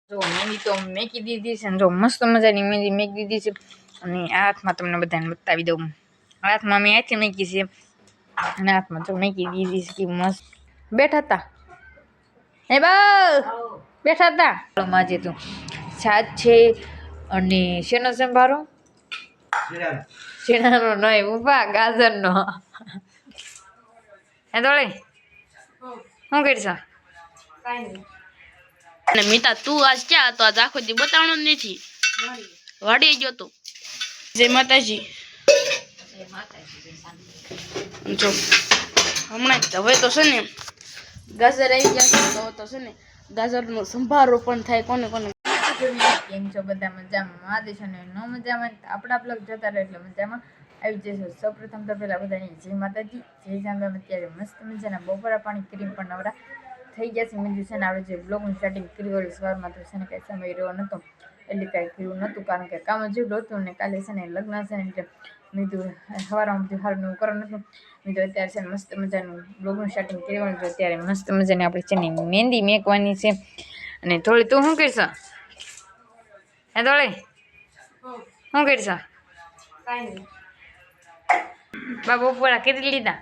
જો મેંદી તો મેકી દીધી છે ને જો મસ્ત મજાની મેંદી મેકી દીધી છે અને આ હાથમાં તમને બધાને બતાવી દઉં હાથમાં મેં આથી મેકી છે અને હાથમાં તો મેકી દીધી છે કે મસ્ત બેઠા હતા હે બા બેઠા હતા માજે તું છાજ છે અને શેનો સંભારો શેનાનો નહીં ઉભા ગાજરનો હે દોડે શું કરશો અને મીતા તું આજ ક્યાં હતો? આજ આખો દી બતાવવાનો જ નથી. વાડી ગયો તો. જય માતાજી. જો હમણાં હવે તો છે ને ગાજર આવી ગયા તો છે ને ગાજરનો સંભારો પણ થાય. કોને કોને કેમ છો બધા મજામાં? માદે છે ને ન મજામાં આપણા બ્લોગ જોતા રહે એટલે મજામાં આવી જશે. સૌપ્રથમ તો પેલા બધાની જય માતાજી જય જાનબામ. અત્યારે મસ્ત મજાના બપોરા પાણી કરીને પણ નવરા થઈ ગયા છે. મેં છે ને આપણે જે બ્લોગનું સ્ટાર્ટિંગ કર્યું હોય સવારમાં તો છે ને કાંઈ સમય રહ્યો નહોતો એટલે કાંઈ કર્યું નહોતું કારણ કે કામ જેવું હતું ને કાલે છે ને લગ્ન છે ને એટલે મેં તો સવારમાં બધું સારું એવું કરવાનું હતું. મેં તો અત્યારે છે ને મસ્ત મજાનું બ્લોગનું સ્ટાર્ટિંગ કરવાનું હતું. અત્યારે મસ્ત મજાની આપણે છે ને મહેંદી મેકવાની છે અને થોડી તું શું કરશો હે થોડી શું કરશો બા બપોરા કરી લીધા?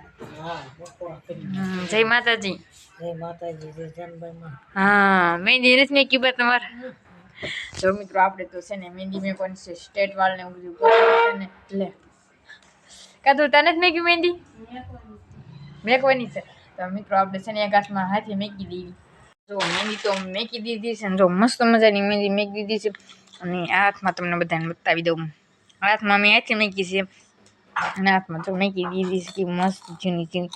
જય માતાજી. જય માતાજી જય જાનબાઈ. હા મહેંદી નથી મેકી બા તમારે? જો મિત્રો આપણે તો છે ને મહેંદી મેકવાની છે સ્ટેટ વાળ ને એવું બધું કરવાનું છે ને લે કાતું તને જ મેકી મહેંદી મેકવાની છે તો મિત્રો આપણે છે ને એક હાથમાં હાથે મેકી દેવી. જો મહેંદી તો મેકી દીધી છે ને જો મસ્ત મજાની મહેંદી મેકી દીધી છે અને આ હાથમાં તમને બધાને બતાવી દઉં હાથમાં મેં હાથે મેકી છે અને હાથમાં તો મેકી દીધી છે કે મસ્ત ઝીણી ઝીણી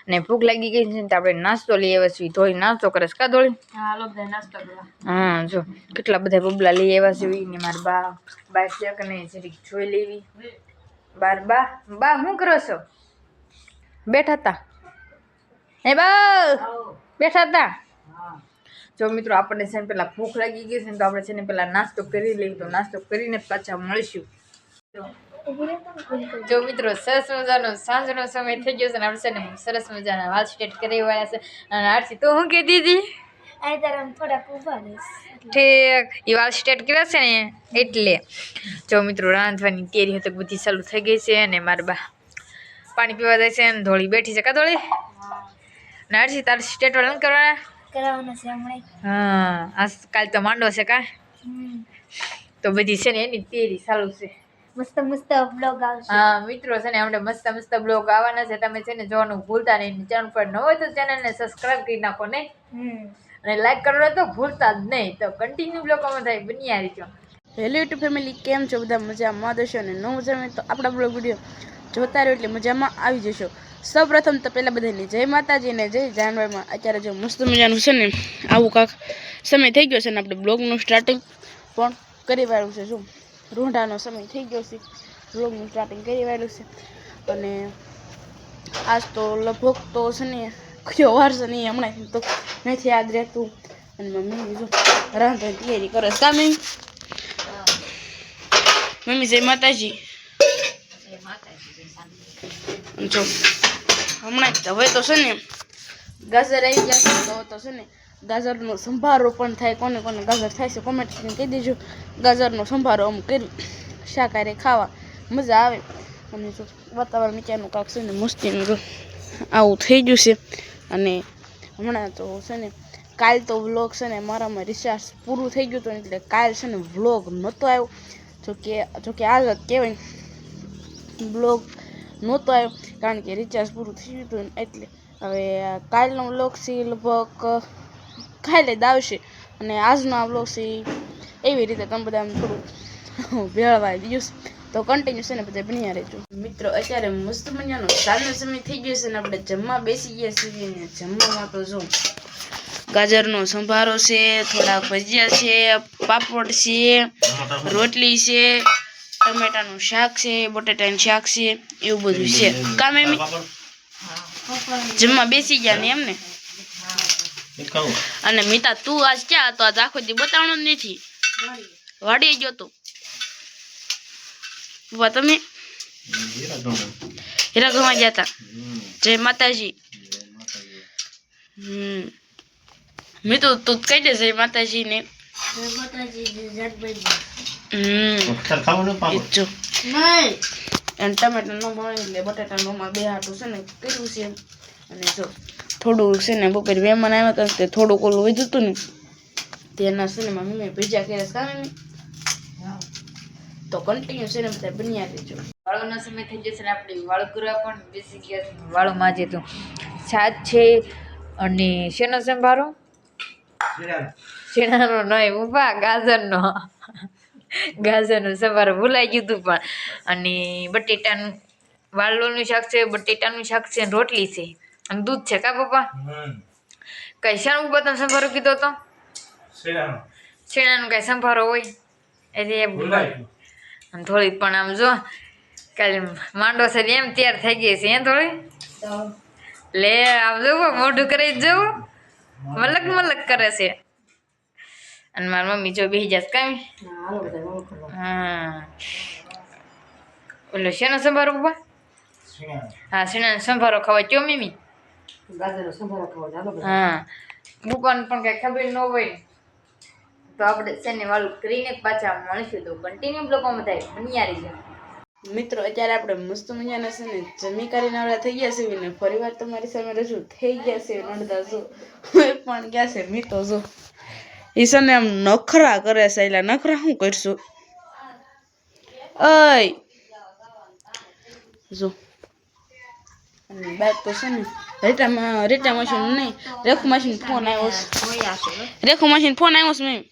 અને ભૂખ લાગી ગઈ છે તો આપણે નાસ્તો લઈ આવ્યા છીએ. ધોળી નાસ્તો કરે છે કા ધોળી? હા જો કેટલા બધા બબલા લઈ આવ્યા છે ને મારા બા શેક ને જરીક જોઈ લેવી. બા શું કરો છો? બેઠા હતા હે બા બેઠા હતા. જો મિત્રો આપણને છે ને પેલા ભૂખ લાગી ગઈ છે ને તો આપણે છે ને પેલા નાસ્તો કરી લઈએ તો નાસ્તો કરીને પાછા મળીશું. જો મિત્રો સરસ મજાનો સાંજનો સમય થઈ ગયો છે ને આપણે છે ને સરસ મજાના વાળ સ્ટેટ કરી વાળા છે અને આરતી તો શું કહેતી હતી? ઠીક એ વાળ સ્ટેટ કર્યા છે ને એટલે જો મિત્રો રાંધવાની તૈયારી હતી બધી ચાલુ થઈ ગઈ છે અને મારા બા પાણી પીવા જાય છે અને ધોળી બેઠી છે કા ધોળી? ને આરતી તારે સ્ટેટ વાળા કરવાના હા આ કાલ તો માંડો છે કા તો બધી છે ને એની તૈયારી ચાલુ છે. મસ્ત મસ્ત બ્લોગ આવશે. હા મિત્રો છે ને આપણે મસ્ત મસ્ત બ્લોગ આવવાના છે. તમે છે ને જોવાનું ભૂલતા નહીં. ચેનલ પર ન હોય તો ચેનલને સબસ્ક્રાઇબ કરી નાખો નહીં અને લાઈક કરવાનું તો ભૂલતા જ નહીં. તો કન્ટિન્યુ બ્લોગમાં થાય બની આ રીતે. હેલો યુટ્યુબ ફેમિલી, કેમ છો બધા? મજામાં દેશો ને ન મજામાં તો આપણા બ્લોગ વિડીયો જોતા રહ્યો એટલે મજામાં આવી જશો. સૌપ્રથમ તો પહેલાં બધાની જય માતાજી ને જય જાનભાઈમાં. અત્યારે જો મસ્ત મજાનું છે ને આવું કાંક સમય થઈ ગયો છે ને આપણે બ્લોગનું સ્ટાર્ટિંગ પણ કરી વાળું છે. શું રૂંઢાનો સમય થઈ ગયો છે બ્લોગનું સ્ટાર્ટિંગ કરી વાળું છે અને આજ તો લગભગ તો છે ને કયો વાર છે નહીં હમણાં તો નથી યાદ રહેતું અને મમ્મી જો રાંધવાની તૈયારી કરે છે. કા મમ્મી જય માતાજી. જો હમણાં હવે તો છે ને ગાજર આવી ગયા તો છે ને ગાજરનો સંભારો પણ થાય. કોને કોને ગાજર થાય છે કોમેન્ટ કરીને કહી દેજો. ગાજરનો સંભારો આમ કરી શાકાહારી ખાવા મજા આવે. અને જો વાતાવરણ નીચેનું કાંક છે ને મસ્તીનું જો આવું થઈ ગયું છે અને હમણાં તો છે ને કાલ તો વ્લોગ છે ને મારામાં રિચાર્જ પૂરું થઈ ગયું હતું એટલે કાલ છે ને વ્લોગ નહોતો આવ્યો. જોકે આ જ કહેવાય બ્લોગ નહોતો આવ્યો કારણ કે રિચાર્જ પૂરું થઈ ગયું હતું એટલે હવે કાલનો વ્લોગ છે લગભગ કાલે જ આવશે અને આજનો આ વ્લોગ છે એવી રીતે તમે બધા થોડું ભેળવાઈ દીધું તો કન્ટિન્યુ છે ને બધા બન્યા રહેજો. મિત્રો અત્યારે મસ્ત મજાનો સાંજનો સમય થઈ ગયો છે ને આપણે જમવા બેસી ગયા છીએ ને જમવામાં તો જો ગાજરનો સંભારો છે, થોડા ભજીયા છે, પાપડ છે, રોટલી છે, ટમેટાનું શાક છે, બટાટાનું શાક છે, એવું બધું છે. કામ એમ જમવા બેસી ગયા ને એમને. અને મીતા તું આજ ક્યાં હતો? આજ આખો દી બતાવવાનો જ નથી. વાડી ગયો તો તમે હીરાગઢમાં ગયા હતા. જય માતાજી. મેં તો તું કહી દે જય માતાજી ને જય માતાજી જય જનભાઈમાં ઈ જ જો અને ટમેટા ન મળે એટલે બટાટા નોમાં બે હાટું છે ને કર્યું છે અને જો થોડું છે ને બપોરે મહેમાન આવ્યા હતા તે થોડુંક ઓલું વધ્યું હતું ને તેના છે ને મારી મમ્મી ભેજા કર્યા કામે ને તો કન્ટિન્યુ છે ને બધા બન્યા રહેજો. વાળોનો સમય થઈ જશે ને આપણે વાળ કરવા પણ બેસી ગયા છે. વાળો માજે તો છાશ છે અને શેનો સંભારો શેણાનો નહીં ઉભા ગાજરનો સંભારો ભૂલાઈ ગયું હતું પણ અને બટેટાનું વાલોનું શાક છે, બટેટાનું શાક છે, રોટલી છે અને દૂધ છે. કા પપ્પા કઈ શાનું બતન સંભારો કીધો તો શેણાનું કઈ સંભારો હોય એટલે અને થોડી પણ આમ જો કાલે માંડો છે એમ તૈયાર થઈ ગઈ છે. થોડી લે આમ જોવો મોઢું કરી જવું મલક કરે છે અને મારી મમ્મી જો બેસી જશે કાંઈ હા ઓલો શેનો સંભારો પપ્પા હા શેણાનો સંભારો ખવાય ચો મીમી હા મૂકવાનું પણ કઈ ખબર ન હોય તો આપણે શેને વાળું કરીને પાછા મળીશું તો કન્ટિન્યુ બ્લોગમાં થાય બનિયારી છે. મિત્રો અત્યારે આપણે મસ્ત મજાના છે ને જમી કરીને આવડા થઈ ગયા છે ને ફરી વાર તમારી સામે રજૂ થઈ ગયા છે નડતા જો પણ ગયા છે મીતો જો એ છે ને આમ નખરા કરે છે એટલે નખરા શું કરશું અય જો અને બાદ તો છે ને રેટા મશીન નહીં રેખુ મશીન ફોન આવ્યો છે રેખુ મશીન ફોન આવ્યો છે મેં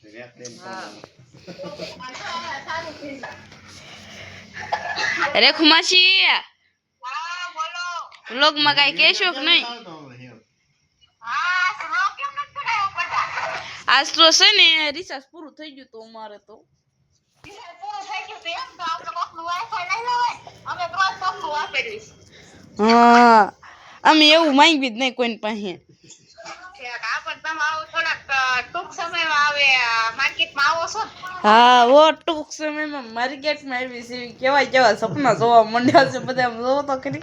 રેખુ માસી વ્લોગમાં કઈ કહેશો કે નહીં આજ તો છે ને રિચાર્જ પૂરું થઈ ગયું તો અમારે તો હા અમે એવું માંગી જ નહીં કોઈની પાસે હા ઓ ટૂંક સમયમાં માર્કેટમાં આવી છે કેવા કેવા સપના જોવા માંડ્યા છે બધા આમ જોવો તો ખરી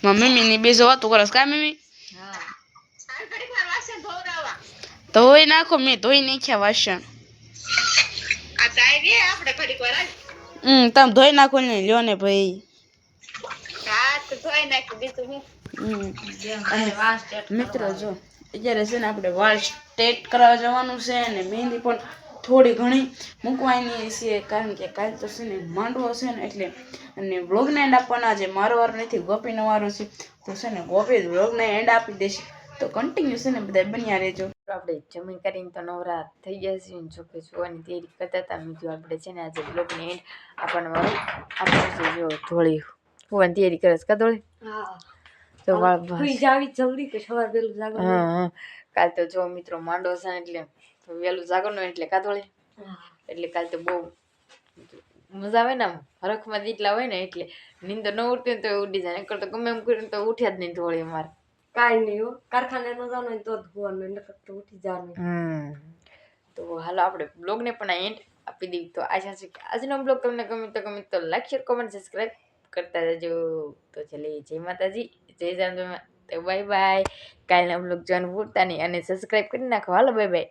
મમ્મી ની બે જો વાતું કરસ કા મમ્મી ધોઈ નાખો મેં ધોઈ નાખ્યા વાસણ તમે ધોઈ નાખો ને લ્યો ને ભાઈ મિત્રો જો અત્યારે છે ને આપણે વાળ સ્ટ્રેટ કરાવવા જવાનું છે અને મહેંદી પણ થોડી ઘણી મૂકવાની છે કારણ કે કાલ તો છે ને માંડવો છે ને એટલે અને વ્લોગને એન્ડ આપવાના છે મારો વાર નથી ગોપીનો વારો છે તો છે ને ગોપી વ્લોગને એન્ડ આપી દેશે તો કન્ટિન્યુ છે ને બધા બન્યા રહેજો. આપણે જમી કરીને તો નવરા થઈ ગયા છે ને છોકરી જોવાની તૈયારી કરતા હતા બીજું આપણે છે ને આજે બ્લોગને એન્ડ આપણને આપણે જો ધોળી હોવાની તૈયારી કરે છે કા ધોળી તો જલ્દી કે સવાર વહેલું જાગો હા કાલ તો જો મિત્રો માંડો છે એટલે વહેલું જાગવાનું એટલે કા ધોળી એટલે કાલ તો બહુ મજા આવે ને આમ હરખમાં જેટલા હોય ને એટલે નીંદર ન ઉઠતી ને તો ઉડી જાય નકર તો ગમે એમ કરીને તો ઉઠ્યા જ નહીં ધોળી અમારે કાંઈ નહીં હો કારખાને ન જવાનું હોય તો જ હોવાનું નકર તો ઉઠી જવાનું. તો હાલો આપણે બ્લોગને પણ એન્ડ આપી દઈએ તો આશા છે કે આજનો બ્લોગ તમને ગમે તો લાઈક શેર કોમેન્ટ સબસ્ક્રાઈબ કરતા રહેજો. તો ચલે જય માતાજી જય જાનુ તો બાય બાય. કાલના બ્લોગ જોવાનું ભૂલતા નહીં અને સબસ્ક્રાઈબ કરી નાખો. હાલો બાય બાય.